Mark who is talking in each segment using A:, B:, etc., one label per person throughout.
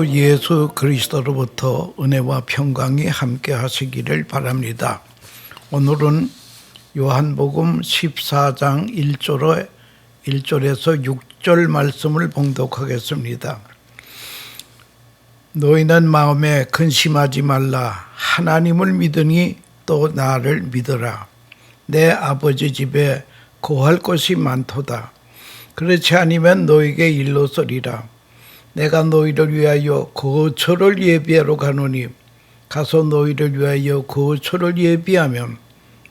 A: 주 예수 그리스도로부터 은혜와 평강이 함께 하시기를 바랍니다. 오늘은 요한복음 14장 1절에서 6절 말씀을 봉독하겠습니다. 너희는 마음에 근심하지 말라. 하나님을 믿으니 또 나를 믿으라. 내 아버지 집에 거할 곳이 많도다. 그렇지 아니면 너희에게 일렀으리라. 내가 너희를 위하여 거처를 예비하러 가노니 가서 너희를 위하여 거처를 예비하면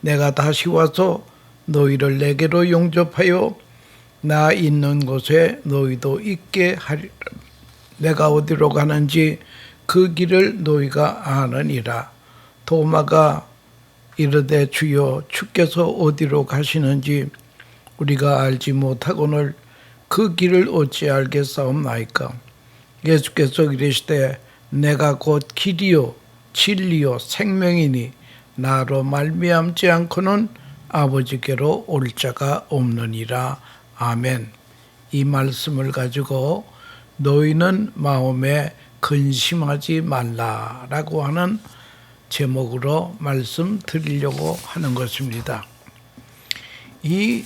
A: 내가 다시 와서 너희를 내게로 용접하여 나 있는 곳에 너희도 있게 하리라. 내가 어디로 가는지 그 길을 너희가 아느니라. 도마가 이르되 주여 주께서 어디로 가시는지 우리가 알지 못하거늘 그 길을 어찌 알겠사옵나이까. 예수께서 이르시되 내가 곧 길이요 진리요 생명이니 나로 말미암지 않고는 아버지께로 올 자가 없느니라. 아멘. 이 말씀을 가지고 너희는 마음에 근심하지 말라라고 하는 제목으로 말씀 드리려고 하는 것입니다. 이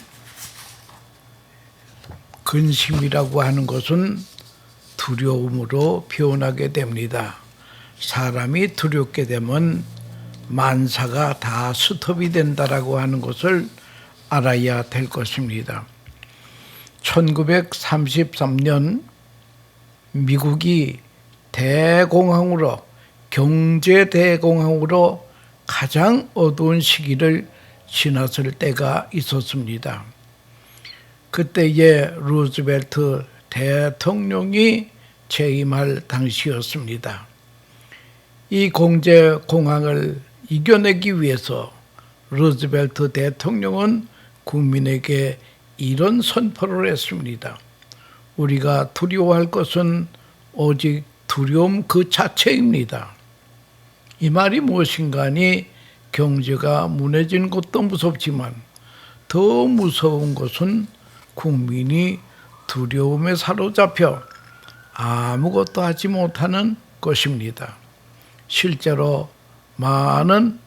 A: 근심이라고 하는 것은 두려움으로 표현하게 됩니다. 사람이 두렵게 되면 만사가 다 스톱이 된다라고 하는 것을 알아야 될 것입니다. 1933년 미국이 대공황으로 경제 대공황으로 가장 어두운 시기를 지났을 때가 있었습니다. 그때에 루즈벨트 대통령이 재임할 당시였습니다. 이 경제 공황을 이겨내기 위해서 루즈벨트 대통령은 국민에게 이런 선포를 했습니다. 우리가 두려워할 것은 오직 두려움 그 자체입니다. 이 말이 무엇인가 하니 경제가 무너진 것도 무섭지만 더 무서운 것은 국민이 두려움에 사로잡혀 아무것도 하지 못하는 것입니다. 실제로 많은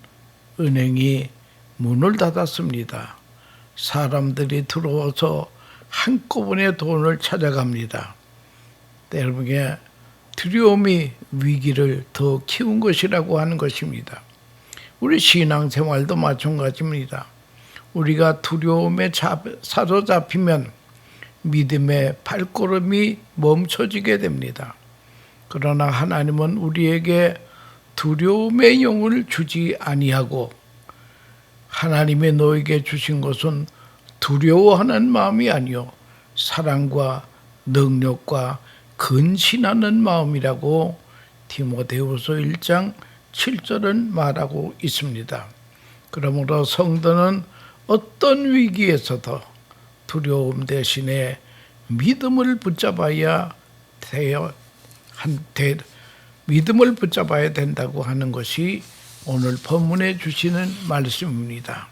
A: 은행이 문을 닫았습니다. 사람들이 들어와서 한꺼번에 돈을 찾아갑니다. 때문에 두려움이 위기를 더 키운 것이라고 하는 것입니다. 우리 신앙생활도 마찬가지입니다. 우리가 두려움에 사로잡히면 믿음의 발걸음이 멈춰지게 됩니다. 그러나 하나님은 우리에게 두려움의 영을 주지 아니하고 하나님의 너에게 주신 것은 두려워하는 마음이 아니요 사랑과 능력과 근신하는 마음이라고 디모데후서 1장 7절은 말하고 있습니다. 그러므로 성도는 어떤 위기에서도 두려움 대신에 믿음을 붙잡아야 된다고 하는 것이 오늘 본문에 주시는 말씀입니다.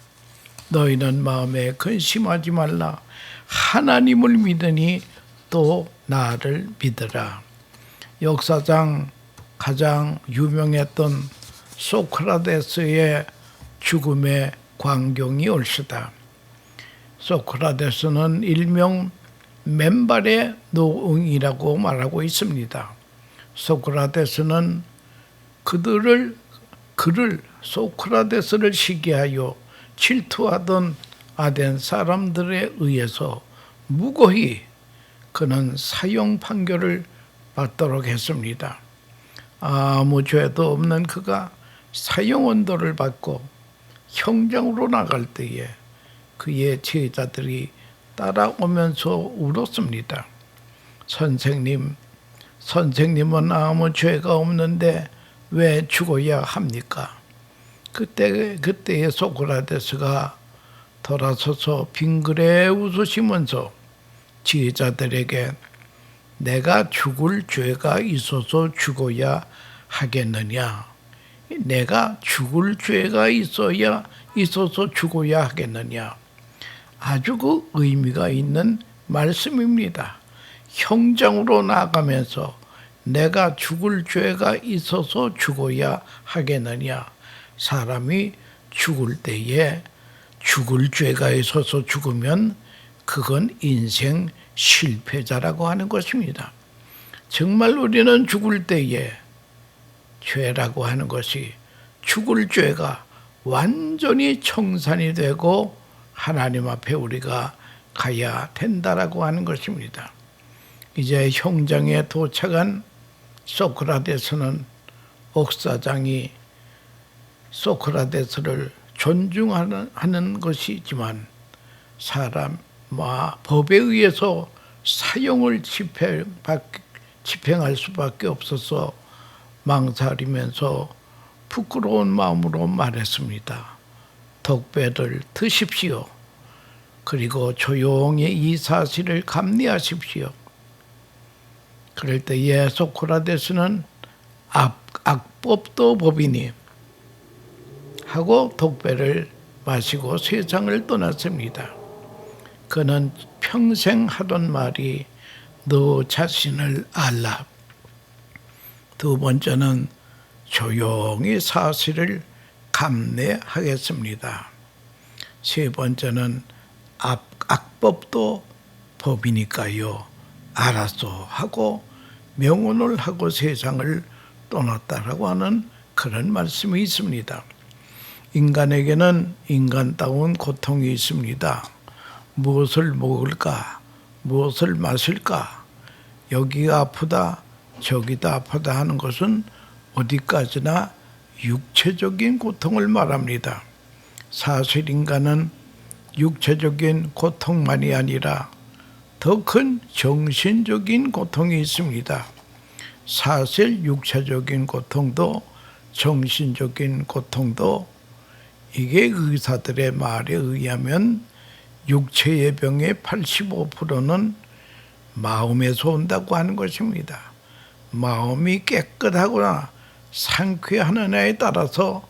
A: 너희는 마음에 근심하지 말라. 하나님을 믿으니 또 나를 믿으라. 역사상 가장 유명했던 소크라테스의 죽음의 광경이 올시다. 소크라테스는 일명 맨발의 노응이라고 말하고 있습니다. 소크라테스는 소크라테스를 시기하여 질투하던 아덴 사람들에 의해서 무고히 그는 사형 판결을 받도록 했습니다. 아무 죄도 없는 그가 사형 언도를 받고 형장으로 나갈 때에 그의 제자들이 따라오면서 울었습니다. 선생님은 아무 죄가 없는데 왜 죽어야 합니까? 그때의 소크라테스가 돌아서서 빙그레 웃으시면서 제자들에게 내가 죽을 죄가 있어서 죽어야 하겠느냐? 내가 죽을 죄가 있어서 죽어야 하겠느냐? 아주 그 의미가 있는 말씀입니다. 형장으로 나가면서 내가 죽을 죄가 있어서 죽어야 하겠느냐. 사람이 죽을 때에 죽을 죄가 있어서 죽으면 그건 인생 실패자라고 하는 것입니다. 정말 우리는 죽을 때에 죄라고 하는 것이 죽을 죄가 완전히 청산이 되고 하나님 앞에 우리가 가야 된다라고 하는 것입니다. 이제 형장에 도착한 소크라테스는 옥사장이 소크라테스를 존중하는 것이지만 법에 의해서 사형을 집행할 수밖에 없어서 망설이면서 부끄러운 마음으로 말했습니다. 덕배를 드십시오. 그리고 조용히 이 사실을 감리하십시오. 그럴 때에 소크라테스는 악법도 법이니 하고 독배를 마시고 세상을 떠났습니다. 그는 평생 하던 말이 너 자신을 알라. 두 번째는 조용히 사실을 감내하겠습니다. 세 번째는 악법도 법이니까요. 알았어 하고 명언을 하고 세상을 떠났다라고 하는 그런 말씀이 있습니다. 인간에게는 인간다운 고통이 있습니다. 무엇을 먹을까? 무엇을 마실까? 여기가 아프다, 저기가 아프다 하는 것은 어디까지나 육체적인 고통을 말합니다. 사실 인간은 육체적인 고통만이 아니라 더 큰 정신적인 고통이 있습니다. 사실 육체적인 고통도 정신적인 고통도 이게 의사들의 말에 의하면 육체의 병의 85%는 마음에서 온다고 하는 것입니다. 마음이 깨끗하거나 상쾌하느냐에 따라서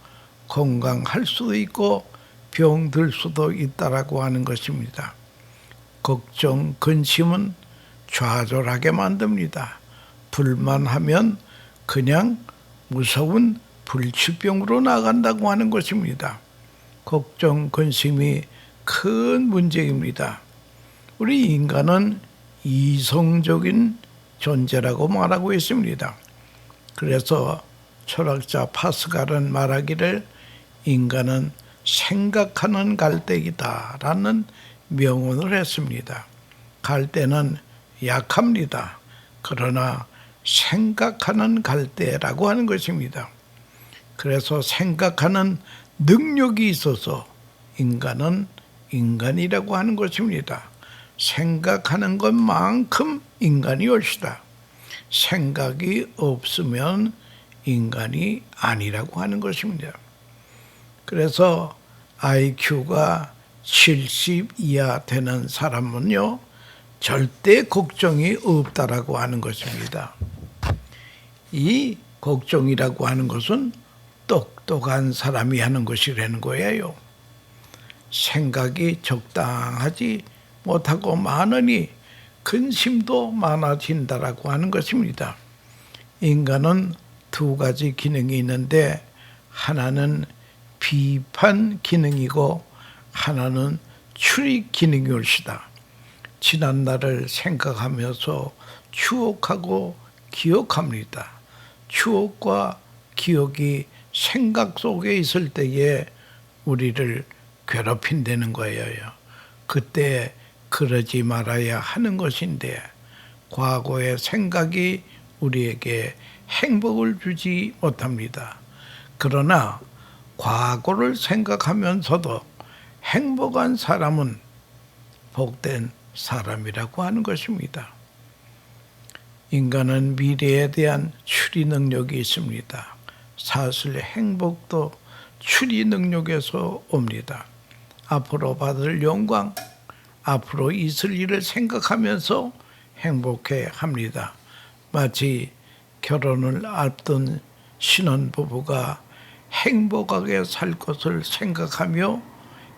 A: 건강할 수도 있고 병들 수도 있다라고 하는 것입니다. 걱정, 근심은 좌절하게 만듭니다. 불만하면 그냥 무서운 불치병으로 나간다고 하는 것입니다. 걱정, 근심이 큰 문제입니다. 우리 인간은 이성적인 존재라고 말하고 있습니다. 그래서 철학자 파스칼은 말하기를 인간은 생각하는 갈대이다라는 명언을 했습니다. 갈대는 약합니다. 그러나 생각하는 갈대라고 하는 것입니다. 그래서 생각하는 능력이 있어서 인간은 인간이라고 하는 것입니다. 생각하는 것만큼 인간이 옳시다. 생각이 없으면 인간이 아니라고 하는 것입니다. 그래서 IQ가 70 이하 되는 사람은요, 절대 걱정이 없다라고 하는 것입니다. 이 걱정이라고 하는 것은 똑똑한 사람이 하는 것이라는 거예요. 생각이 적당하지 못하고 많으니 근심도 많아진다라고 하는 것입니다. 인간은 두 가지 기능이 있는데 하나는 비판 기능이고 하나는 추리 기능이 옳시다. 지난 날을 생각하면서 추억하고 기억합니다. 추억과 기억이 생각 속에 있을 때에 우리를 괴롭힌다는 거예요. 그때 그러지 말아야 하는 것인데 과거의 생각이 우리에게 행복을 주지 못합니다. 그러나 과거를 생각하면서도 행복한 사람은 복된 사람이라고 하는 것입니다. 인간은 미래에 대한 추리 능력이 있습니다. 사실 행복도 추리 능력에서 옵니다. 앞으로 받을 영광, 앞으로 있을 일을 생각하면서 행복해 합니다. 마치 결혼을 앞둔 신혼부부가 행복하게 살 것을 생각하며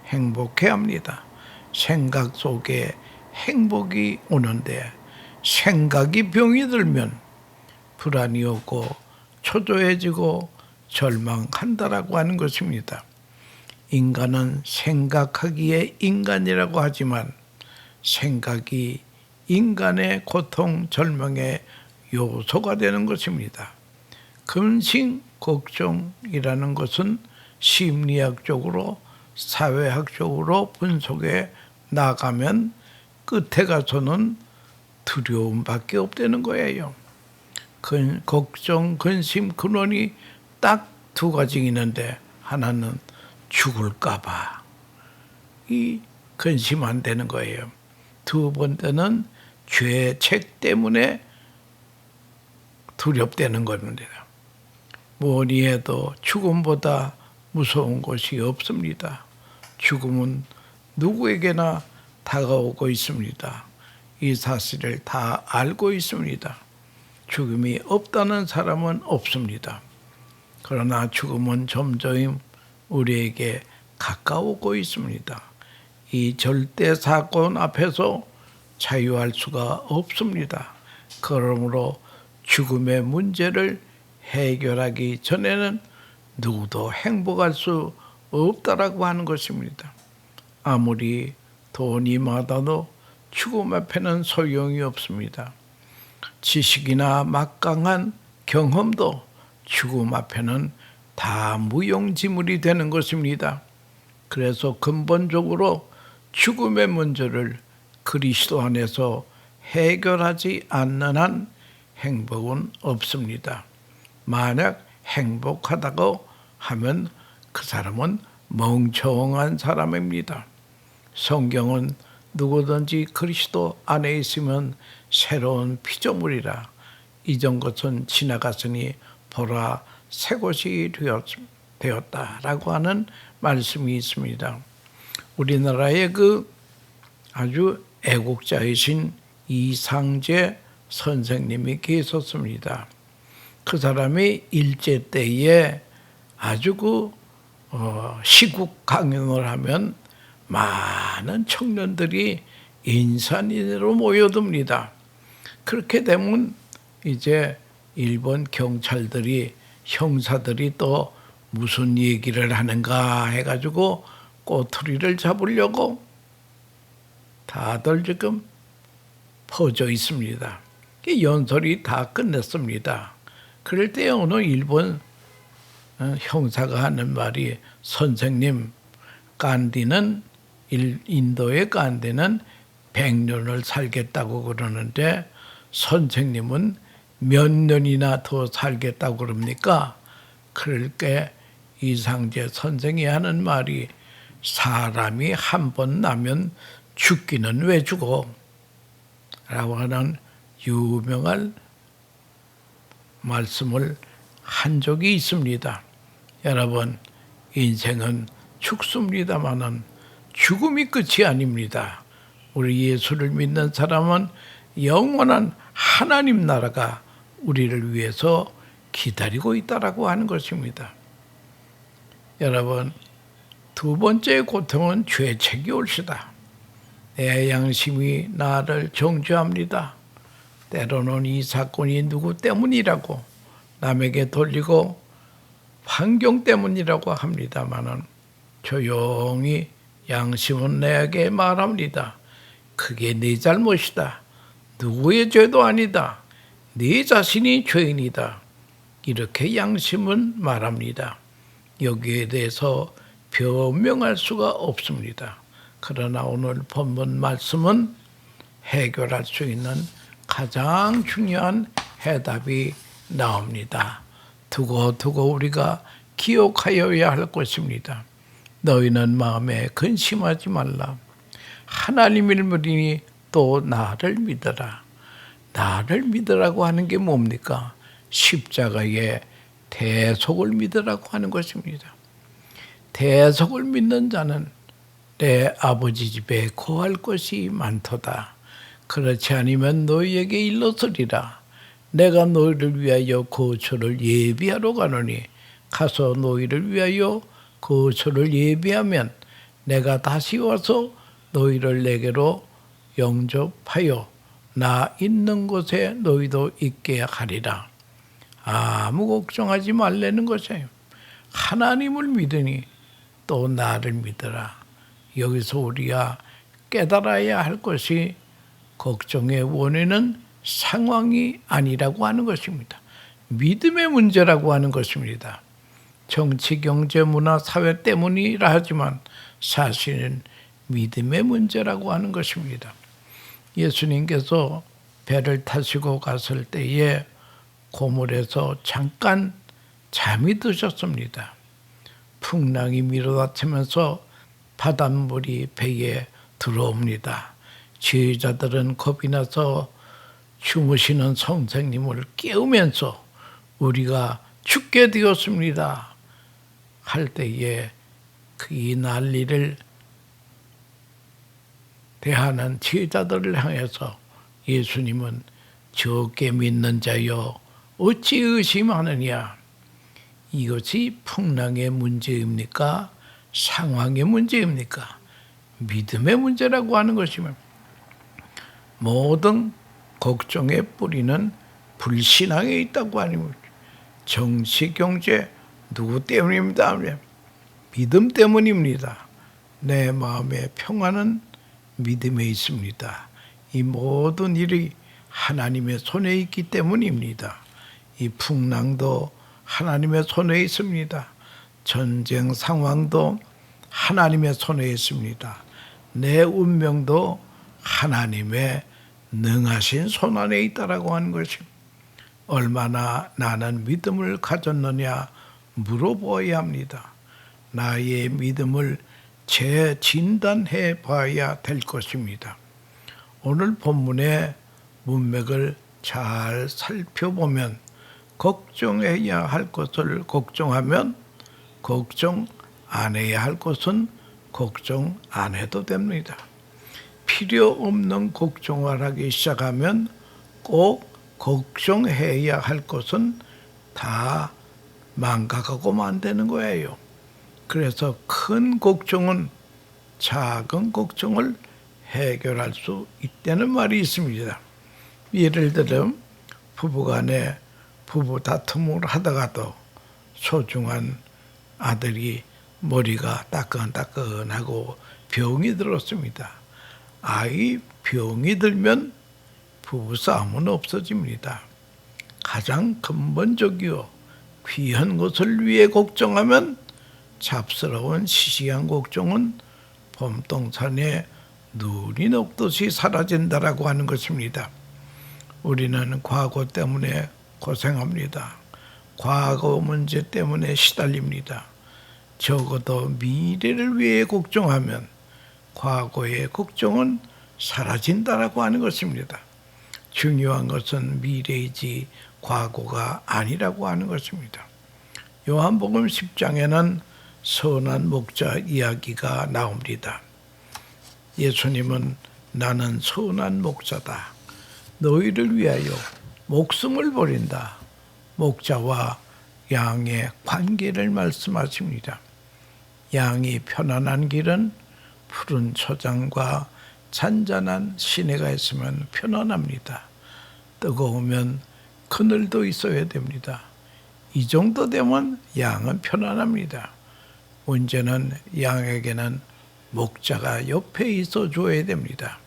A: 행복해 합니다. 생각 속에 행복이 오는데 생각이 병이 들면 불안이 오고 초조해지고 절망한다라고 하는 것입니다. 인간은 생각하기에 인간이라고 하지만 생각이 인간의 고통, 절망의 요소가 되는 것입니다. 근심, 걱정이라는 것은 심리학적으로, 사회학적으로 분석해 나가면 끝에 가서는 두려움밖에 없다는 거예요. 걱정, 근심, 근원이 딱 두 가지 있는데 하나는 죽을까 봐 이 근심한다는 거예요. 두 번째는 죄책 때문에 두렵다는 겁니다. 뭐니 해도 죽음보다 무서운 것이 없습니다. 죽음은 누구에게나 다가오고 있습니다. 이 사실을 다 알고 있습니다. 죽음이 없다는 사람은 없습니다. 그러나 죽음은 점점 우리에게 가까우고 있습니다. 이 절대 사건 앞에서 자유할 수가 없습니다. 그러므로 죽음의 문제를 해결하기 전에는 누구도 행복할 수 없다라고 하는 것입니다. 아무리 돈이 많아도 죽음 앞에는 소용이 없습니다. 지식이나 막강한 경험도 죽음 앞에는 다 무용지물이 되는 것입니다. 그래서 근본적으로 죽음의 문제를 그리스도 안에서 해결하지 않는 한 행복은 없습니다. 만약 행복하다고 하면 그 사람은 멍청한 사람입니다. 성경은 누구든지 그리스도 안에 있으면 새로운 피조물이라 이전 것은 지나갔으니 보라 새 것이 되었다라고 하는 말씀이 있습니다. 우리나라의 그 아주 애국자이신 이상재 선생님이 계셨습니다. 그 사람이 일제 때에 아주 시국 강연을 하면 많은 청년들이 인산인해로 모여듭니다. 그렇게 되면 이제 일본 경찰들이 형사들이 또 무슨 얘기를 하는가 해가지고 꼬투리를 잡으려고 다들 지금 퍼져 있습니다. 연설이 다 끝냈습니다. 그럴 때 어느 일본 형사가 하는 말이 선생님, 간디는 인도의 간디는 100년을 살겠다고 그러는데 선생님은 몇 년이나 더 살겠다고 그럽니까? 그럴 때 이상재 선생이 하는 말이 사람이 한 번 나면 죽기는 왜 죽어? 라고 하는 유명한 말씀을 한 적이 있습니다. 여러분, 인생은 죽습니다마는 죽음이 끝이 아닙니다. 우리 예수를 믿는 사람은 영원한 하나님 나라가 우리를 위해서 기다리고 있다라고 하는 것입니다. 여러분, 두 번째 고통은 죄책이 올시다. 내 양심이 나를 정죄합니다. 때로는 이 사건이 누구 때문이라고 남에게 돌리고 환경 때문이라고 합니다마는 조용히 양심은 내게 말합니다. 그게 네 잘못이다. 누구의 죄도 아니다. 네 자신이 죄인이다. 이렇게 양심은 말합니다. 여기에 대해서 변명할 수가 없습니다. 그러나 오늘 본문 말씀은 해결할 수 있는 가장 중요한 해답이 나옵니다. 두고두고 우리가 기억하여야 할 것입니다. 너희는 마음에 근심하지 말라. 하나님을 믿으니 또 나를 믿어라. 나를 믿으라고 하는 게 뭡니까? 십자가의 대속을 믿으라고 하는 것입니다. 대속을 믿는 자는 내 아버지 집에 거할 것이 많도다. 그렇지 않으면 너희에게 일러서리라. 내가 너희를 위하여 거처를 예비하러 가노니 가서 너희를 위하여 거처를 예비하면 내가 다시 와서 너희를 내게로 영접하여 나 있는 곳에 너희도 있게 하리라. 아무 걱정하지 말라는 것이에요. 하나님을 믿으니 또 나를 믿어라. 여기서 우리가 깨달아야 할 것이 걱정의 원인은 상황이 아니라고 하는 것입니다. 믿음의 문제라고 하는 것입니다. 정치, 경제, 문화, 사회 때문이라 하지만 사실은 믿음의 문제라고 하는 것입니다. 예수님께서 배를 타시고 갔을 때에 고물에서 잠깐 잠이 드셨습니다. 풍랑이 밀어닥치면서 바닷물이 배에 들어옵니다. 지휘자들은 겁이 나서 주무시는 선생님을 깨우면서 우리가 죽게 되었습니다 할 때에 이 난리를 대하는 지휘자들을 향해서 예수님은 적게 믿는 자여 어찌 의심하느냐. 이것이 풍랑의 문제입니까? 상황의 문제입니까? 믿음의 문제라고 하는 것이면 모든 걱정의 뿌리는 불신앙에 있다고 하는 거죠. 정치, 경제 누구 때문입니다? 믿음 때문입니다. 내 마음의 평안은 믿음에 있습니다. 이 모든 일이 하나님의 손에 있기 때문입니다. 이 풍랑도 하나님의 손에 있습니다. 전쟁 상황도 하나님의 손에 있습니다. 내 운명도 하나님의 능하신 손 안에 있다라고 하는 것입니다. 얼마나 나는 믿음을 가졌느냐 물어보아야 합니다. 나의 믿음을 재진단해 봐야 될 것입니다. 오늘 본문의 문맥을 잘 살펴보면 걱정해야 할 것을 걱정하면 걱정 안 해야 할 것은 걱정 안 해도 됩니다. 필요 없는 걱정을 하기 시작하면 꼭 걱정해야 할 것은 다 망각하고 만드는 거예요. 그래서 큰 걱정은 작은 걱정을 해결할 수 있다는 말이 있습니다. 예를 들어 부부간에 부부 다툼을 하다가도 소중한 아들이 머리가 따끈따끈하고 병이 들었습니다. 아이 병이 들면 부부싸움은 없어집니다. 가장 근본적이요 귀한 것을 위해 걱정하면 잡스러운 시시한 걱정은 봄동산에 눈이 녹듯이 사라진다라고 하는 것입니다. 우리는 과거 때문에 고생합니다. 과거 문제 때문에 시달립니다. 적어도 미래를 위해 걱정하면 과거의 걱정은 사라진다라고 하는 것입니다. 중요한 것은 미래이지 과거가 아니라고 하는 것입니다. 요한복음 10장에는 선한 목자 이야기가 나옵니다. 예수님은 나는 선한 목자다. 너희를 위하여 목숨을 버린다. 목자와 양의 관계를 말씀하십니다. 양이 편안한 길은 푸른 초장과 잔잔한 시내가 있으면 편안합니다. 뜨거우면 그늘도 있어야 됩니다. 이 정도 되면 양은 편안합니다. 문제는 양에게는 목자가 옆에 있어 줘야 됩니다.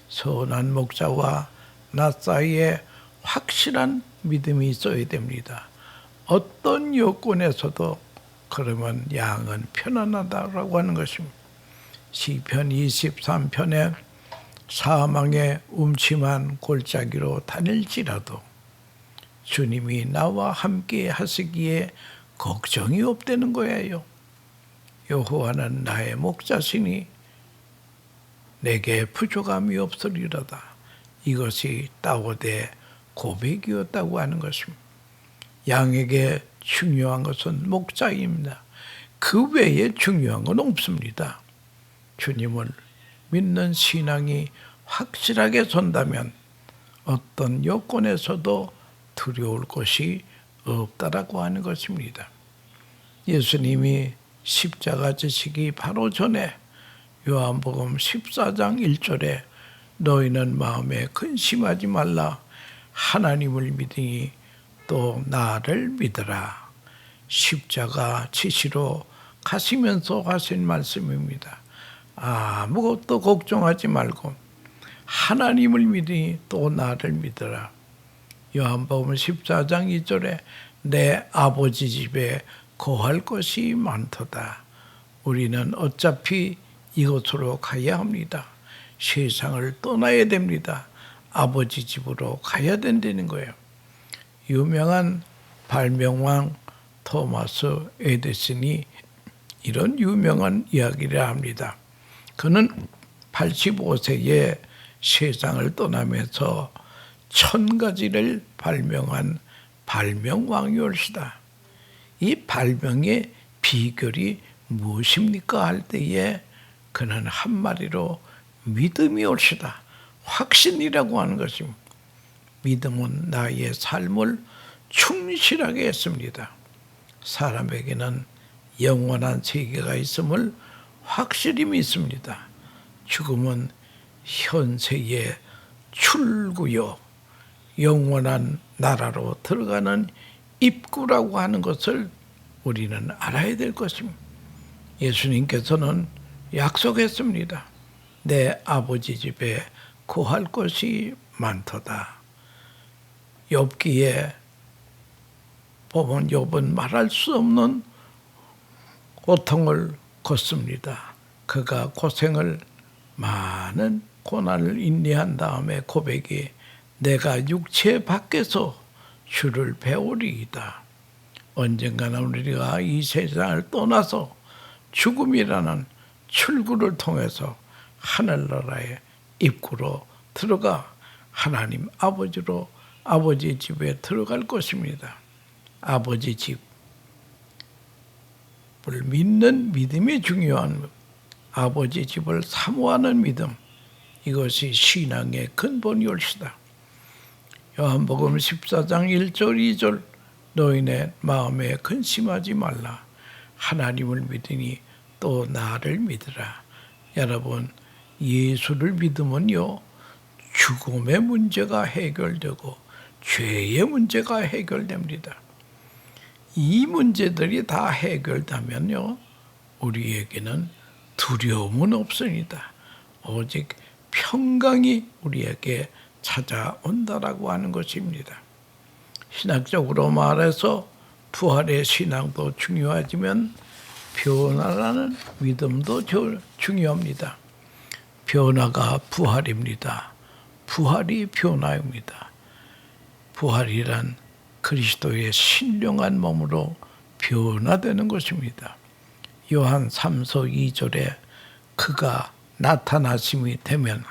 A: 선한 목자와 나 사이에 확실한 믿음이 있어야 됩니다. 어떤 여건에서도 그러면 양은 편안하다라고 하는 것입니다. 시편 23편에 사망의 음침한 골짜기로 다닐지라도 주님이 나와 함께 하시기에 걱정이 없다는 거예요. 여호와는 나의 목자시니 내게 부족함이 없으리로다. 이것이 다윗의 고백이었다고 하는 것입니다. 양에게 중요한 것은 목자입니다. 그 외에 중요한 건 없습니다. 주님을 믿는 신앙이 확실하게 선다면 어떤 여건에서도 두려울 것이 없다라고 하는 것입니다. 예수님이 십자가 지시기 바로 전에 요한복음 14장 1절에 너희는 마음에 근심하지 말라. 하나님을 믿으니 또 나를 믿으라. 십자가 지시러 가시면서 하신 말씀입니다. 아무것도 걱정하지 말고 하나님을 믿으니 또 나를 믿으라. 요한복음 14장 2절에 내 아버지 집에 거할 것이 많도다. 우리는 어차피 이곳으로 가야 합니다. 세상을 떠나야 됩니다. 아버지 집으로 가야 된다는 거예요. 유명한 발명왕 토마스 에디슨이 이런 유명한 이야기를 합니다. 그는 85세에 세상을 떠나면서 1000가지를 발명한 발명왕이올시다. 이 발명의 비결이 무엇입니까? 할 때에 그는 한마디로 믿음이 올시다. 확신이라고 하는 것입니다. 믿음은 나의 삶을 충실하게 했습니다. 사람에게는 영원한 세계가 있음을 확실히 믿습니다. 죽음은 현세의 출구요, 영원한 나라로 들어가는 입구라고 하는 것을 우리는 알아야 될 것입니다. 예수님께서는 약속했습니다. 내 아버지 집에 거할 것이 많도다. 욥기에 보면 욥은 말할 수 없는 고통을 걷습니다. 그가 고생을 많은 고난을 인내한 다음에 고백이 내가 육체 밖에서 주를 배우리이다. 언젠가는 우리가 이 세상을 떠나서 죽음이라는 출구를 통해서 하늘나라의 입구로 들어가 하나님 아버지로 아버지 집에 들어갈 것입니다. 아버지 집을 믿는 믿음이 중요한 아버지 집을 사모하는 믿음, 이것이 신앙의 근본이올시다. 요한복음 14장 1절 2절 너희네 마음에 근심하지 말라. 하나님을 믿으니 또 나를 믿으라. 여러분, 예수를 믿으면요, 죽음의 문제가 해결되고 죄의 문제가 해결됩니다. 이 문제들이 다 해결되면요, 우리에게는 두려움은 없습니다. 오직 평강이 우리에게 찾아온다라고 하는 것입니다. 신학적으로 말해서 부활의 신앙도 중요하지만 변화라는 믿음도 중요합니다. 변화가 부활입니다. 부활이 변화입니다. 부활이란 그리스도의 신령한 몸으로 변화되는 것입니다. 요한 3서 2절에 그가 나타나심이 되면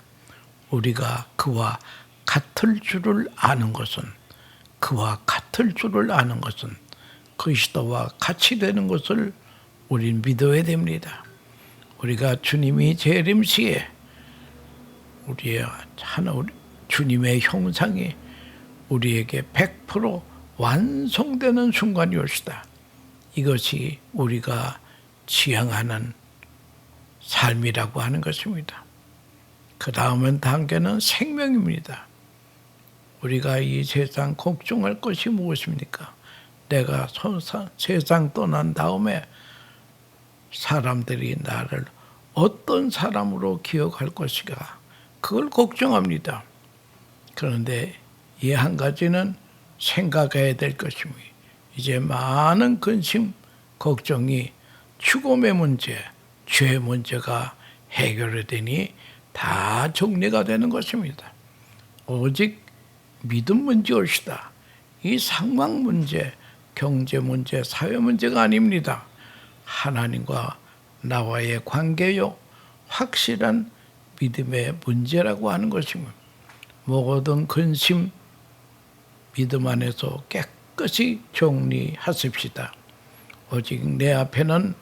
A: 우리가 그와 같을 줄을 아는 것은 그리스도와 같이 되는 것을 우린 믿어야 됩니다. 우리가 주님이 재림시에 주님의 형상이 우리에게 100% 완성되는 순간이 올시다. 이것이 우리가 지향하는 삶이라고 하는 것입니다. 그 다음 단계는 생명입니다. 우리가 이 세상 걱정할 것이 무엇입니까? 내가 세상 떠난 다음에 사람들이 나를 어떤 사람으로 기억할 것인가, 그걸 걱정합니다. 그런데 이 한 가지는 생각해야 될 것입니다. 이제 많은 근심, 걱정이 죽음의 문제, 죄의 문제가 해결이 되니 다 정리가 되는 것입니다. 오직 믿음 문제 올시다. 이 상황 문제, 경제 문제, 사회 문제가 아닙니다. 하나님과 나와의 관계요, 확실한 믿음의 문제라고 하는 것입니다. 모든 근심, 믿음 안에서 깨끗이 정리하십시다. 오직 내 앞에는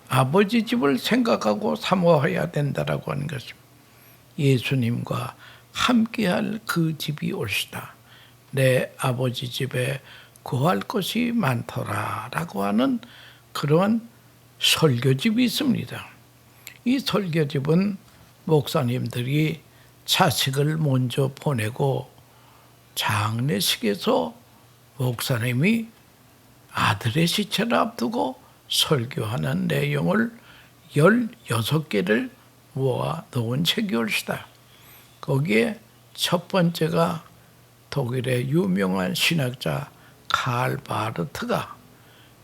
A: 아버지 집을 생각하고 사모해야 된다라고 하는 것입니다. 예수님과 함께할 그 집이 올시다. 내 아버지 집에 거할 것이 많더라라고 하는 그러한 설교집이 있습니다. 이 설교집은 목사님들이 자식을 먼저 보내고 장례식에서 목사님이 아들의 시체를 앞두고 설교하는 내용을 16개를 모아 놓은 책이올시다. 거기에 첫 번째가 독일의 유명한 신학자 칼 바르트가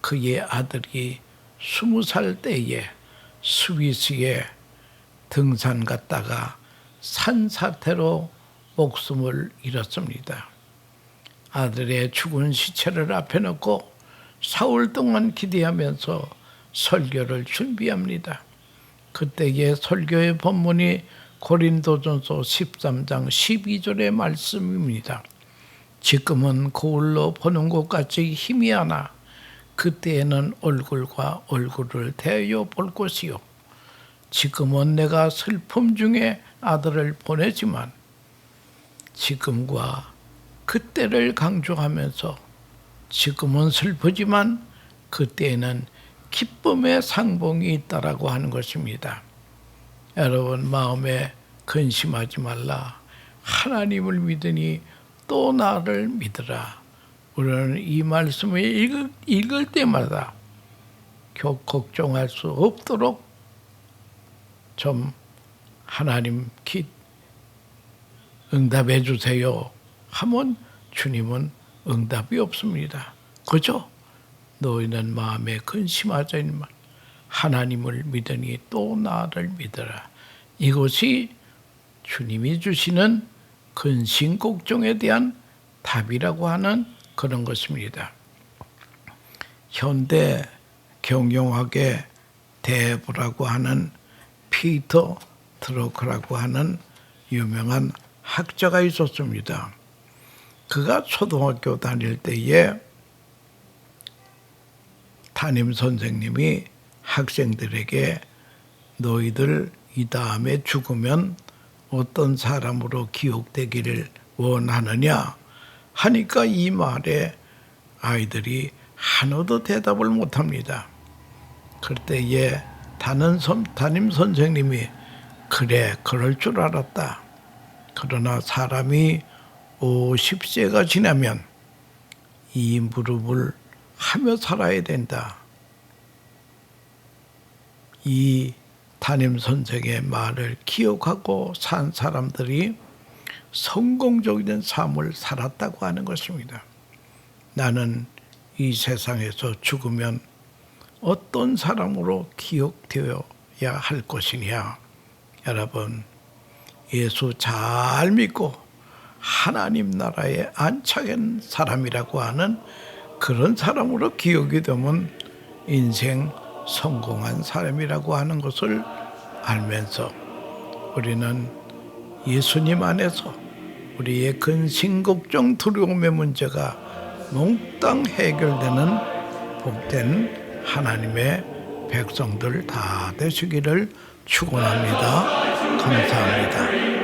A: 그의 아들이 20살 때에 스위스에 등산 갔다가 산사태로 목숨을 잃었습니다. 아들의 죽은 시체를 앞에 놓고 사흘 동안 기대하면서 설교를 준비합니다. 그때의 설교의 본문이 고린도전서 13장 12절의 말씀입니다. 지금은 거울로 보는 것 같이 희미하나 그때에는 얼굴과 얼굴을 대하여 볼 것이요. 지금은 내가 슬픔 중에 아들을 보내지만 지금과 그때를 강조하면서 지금은 슬프지만 그때에는 기쁨의 상봉이 있다라고 하는 것입니다. 여러분, 마음에 근심하지 말라. 하나님을 믿으니 또 나를 믿으라. 우리는 이 말씀을 읽을 때마다 걱정할 수 없도록 좀 하나님 응답해 주세요 하면 주님은 응답이 없습니다. 그죠? 너희는 마음에 근심하지만 하나님을 믿으니 또 나를 믿으라. 이것이 주님이 주시는 근심 걱정에 대한 답이라고 하는 그런 것입니다. 현대 경영학의 대부라고 하는 피터 드러크라고 하는 유명한 학자가 있었습니다. 그가 초등학교 다닐 때에 담임 선생님이 학생들에게 너희들 이 다음에 죽으면 어떤 사람으로 기억되기를 원하느냐 하니까 이 말에 아이들이 하나도 대답을 못합니다. 그때에 담임 선생님이 그래, 그럴 줄 알았다. 그러나 사람이 50세가 지나면 이 무릎을 하며 살아야 된다. 이 담임 선생의 말을 기억하고 산 사람들이 성공적인 삶을 살았다고 하는 것입니다. 나는 이 세상에서 죽으면 어떤 사람으로 기억되어야 할 것이냐. 여러분, 예수 잘 믿고 하나님 나라에 안착한 사람이라고 하는 그런 사람으로 기억이 되면 인생 성공한 사람이라고 하는 것을 알면서 우리는 예수님 안에서 우리의 근심 걱정 두려움의 문제가 몽땅 해결되는 복된 하나님의 백성들 다 되시기를 축원합니다. 감사합니다.